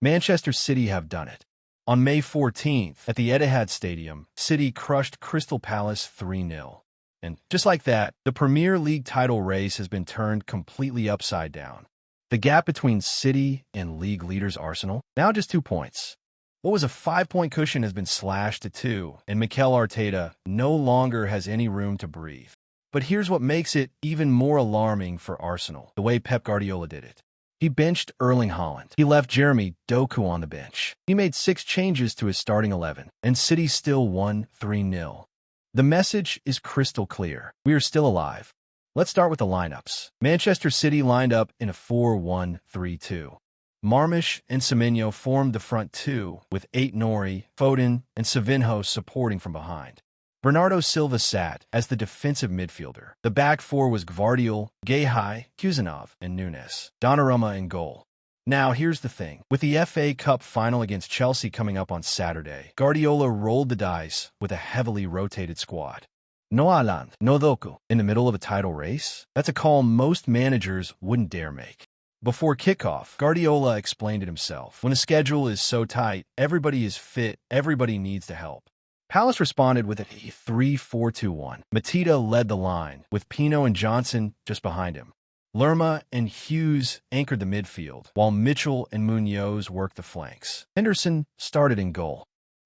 Manchester City have done it. On May 14th, at the Etihad Stadium, City crushed Crystal Palace 3-0. And just like that, the Premier League title race has been turned completely upside down. The gap between City and league leaders Arsenal, now just 2 points. What was a 5-point cushion has been slashed to 2, and Mikel Arteta no longer has any room to breathe. But here's what makes it even more alarming for Arsenal, the way Pep Guardiola did it. He benched Erling Haaland. He left Jeremy Doku on the bench. He made 6 changes to his starting 11, and City still won 3-0. The message is crystal clear. We are still alive. Let's start with the lineups. Manchester City lined up in a 4-1-3-2. Marmish and Semenyo formed the front two, with Aït-Nouri, Foden, and Savinho supporting from behind. Bernardo Silva sat as the defensive midfielder. The back four was Gvardiol, Gahey, Kuzanov, and Nunes. Donnarumma in goal. Now, here's the thing. With the FA Cup final against Chelsea coming up on Saturday, Guardiola rolled the dice with a heavily rotated squad. No Haaland, no Doku, in the middle of a title race? That's a call most managers wouldn't dare make. Before kickoff, Guardiola explained it himself. When a schedule is so tight, everybody is fit, everybody needs to help. Palace responded with a 3-4-2-1. Mateta led the line, with Pino and Johnson just behind him. Lerma and Hughes anchored the midfield, while Mitchell and Munoz worked the flanks. Henderson started in goal.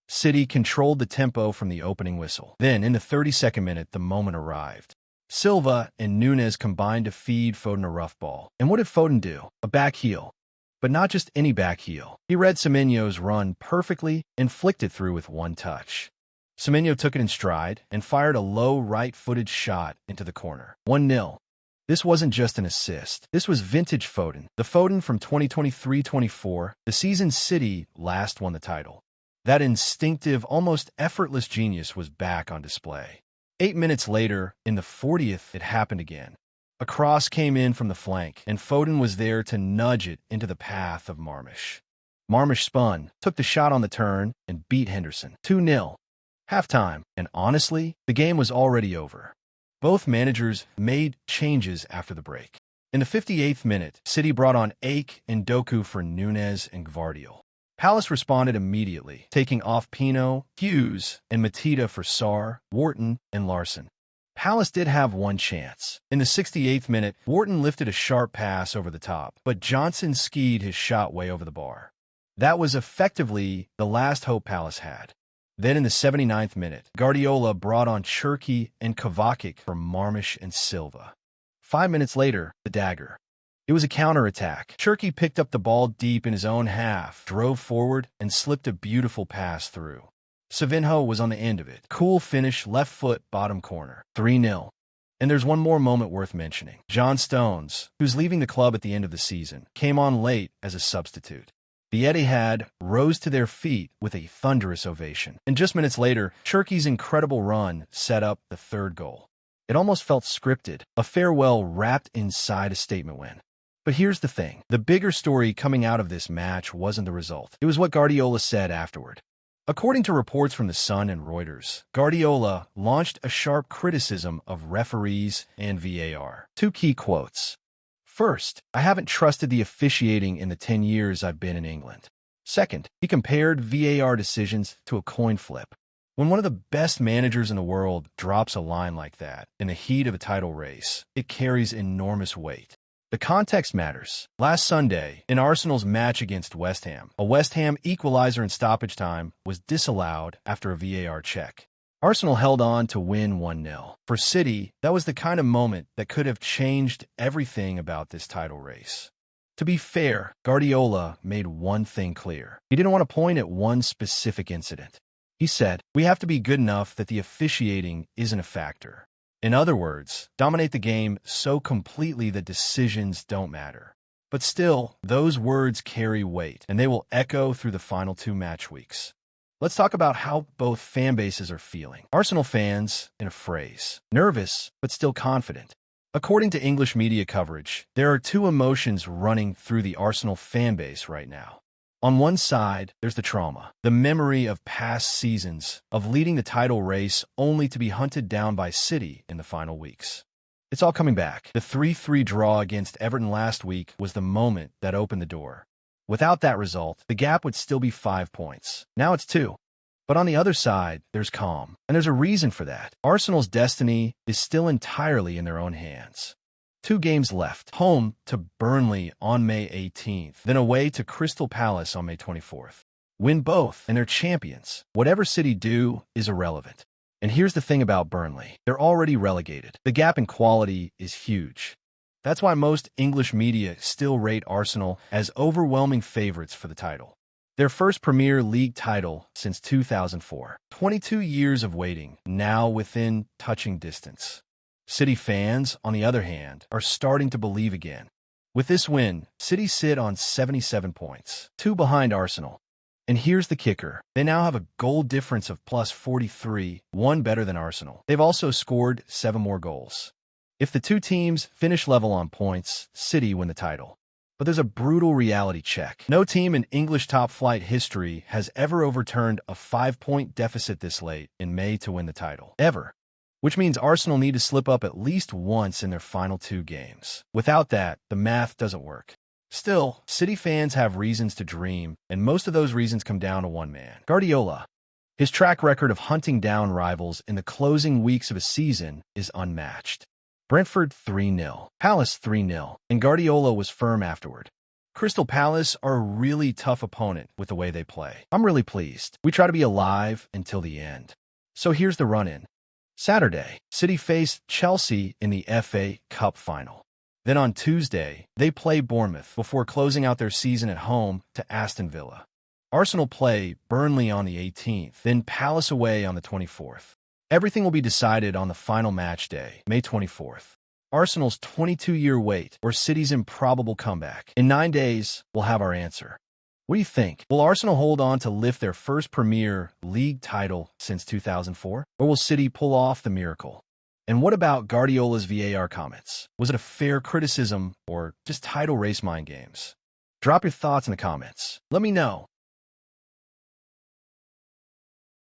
City controlled the tempo from the opening whistle. Then, in the 32nd minute, the moment arrived. Silva and Nunes combined to feed Foden a rough ball. And what did Foden do? A backheel. But not just any backheel. He read Semenyo's run perfectly and flicked it through with one touch. Semenyo took it in stride and fired a low right-footed shot into the corner. 1-0. This wasn't just an assist. This was vintage Foden. The Foden from 2023-24, the season City last won the title. That instinctive, almost effortless genius was back on display. 8 minutes later, in the 40th, it happened again. A cross came in from the flank, and Foden was there to nudge it into the path of Marmish. Marmish spun, took the shot on the turn, and beat Henderson. 2-0. Halftime, and honestly, the game was already over. Both managers made changes after the break. In the 58th minute, City brought on Aït and Doku for Nunes and Gvardiol. Palace responded immediately, taking off Pino, Hughes, and Mateta for Sarr, Wharton, and Larson. Palace did have one chance. In the 68th minute, Wharton lifted a sharp pass over the top, but Johnson skied his shot way over the bar. That was effectively the last hope Palace had. Then in the 79th minute, Guardiola brought on Cherki and Kovacic for Marmish and Silva. 5 minutes later, the dagger. It was a counterattack. Cherki picked up the ball deep in his own half, drove forward, and slipped a beautiful pass through. Savinho was on the end of it. Cool finish, left foot, bottom corner. 3-0. And there's one more moment worth mentioning. John Stones, who's leaving the club at the end of the season, came on late as a substitute. The Etihad rose to their feet with a thunderous ovation. And just minutes later, Cherki's incredible run set up the third goal. It almost felt scripted, a farewell wrapped inside a statement win. But here's the thing. The bigger story coming out of this match wasn't the result. It was what Guardiola said afterward. According to reports from The Sun and Reuters, Guardiola launched a sharp criticism of referees and VAR. 2 key quotes. First, I haven't trusted the officiating in the 10 years I've been in England. Second, he compared VAR decisions to a coin flip. When one of the best managers in the world drops a line like that in the heat of a title race, it carries enormous weight. The context matters. Last Sunday, in Arsenal's match against West Ham, a West Ham equalizer in stoppage time was disallowed after a VAR check. Arsenal held on to win 1-0. For City, that was the kind of moment that could have changed everything about this title race. To be fair, Guardiola made one thing clear. He didn't want to point at one specific incident. He said, "We have to be good enough that the officiating isn't a factor. In other words, dominate the game so completely that decisions don't matter." But still, those words carry weight, and they will echo through the final 2 match weeks. Let's talk about how both fan bases are feeling. Arsenal fans, in a phrase, nervous but still confident. According to English media coverage, there are 2 emotions running through the Arsenal fan base right now. On one side, there's the trauma, the memory of past seasons, of leading the title race only to be hunted down by City in the final weeks. It's all coming back. The 3-3 draw against Everton last week was the moment that opened the door. Without that result, the gap would still be 5 points. Now it's 2. But on the other side, there's calm. And there's a reason for that. Arsenal's destiny is still entirely in their own hands. 2 games left. Home to Burnley on May 18th, then away to Crystal Palace on May 24th. Win both, and they're champions. Whatever City do is irrelevant. And here's the thing about Burnley. They're already relegated. The gap in quality is huge. That's why most English media still rate Arsenal as overwhelming favorites for the title. Their first Premier League title since 2004. 22 years of waiting, now within touching distance. City fans, on the other hand, are starting to believe again. With this win, City sit on 77 points, 2 behind Arsenal. And here's the kicker. They now have a goal difference of plus 43, 1 better than Arsenal. They've also scored 7 more goals. If the 2 teams finish level on points, City win the title. But there's a brutal reality check. No team in English top-flight history has ever overturned a 5-point deficit this late in May to win the title. Ever. Which means Arsenal need to slip up at least once in their final 2 games. Without that, the math doesn't work. Still, City fans have reasons to dream, and most of those reasons come down to one man, Guardiola. His track record of hunting down rivals in the closing weeks of a season is unmatched. Brentford 3-0, Palace 3-0, and Guardiola was firm afterward. Crystal Palace are a really tough opponent with the way they play. I'm really pleased. We try to be alive until the end. So here's the run-in. Saturday, City face Chelsea in the FA Cup final. Then on Tuesday, they play Bournemouth before closing out their season at home to Aston Villa. Arsenal play Burnley on the 18th, then Palace away on the 24th. Everything will be decided on the final match day, May 24th. Arsenal's 22-year wait or City's improbable comeback. In 9 days, we'll have our answer. What do you think? Will Arsenal hold on to lift their first Premier League title since 2004? Or will City pull off the miracle? And what about Guardiola's VAR comments? Was it a fair criticism or just title race mind games? Drop your thoughts in the comments. Let me know.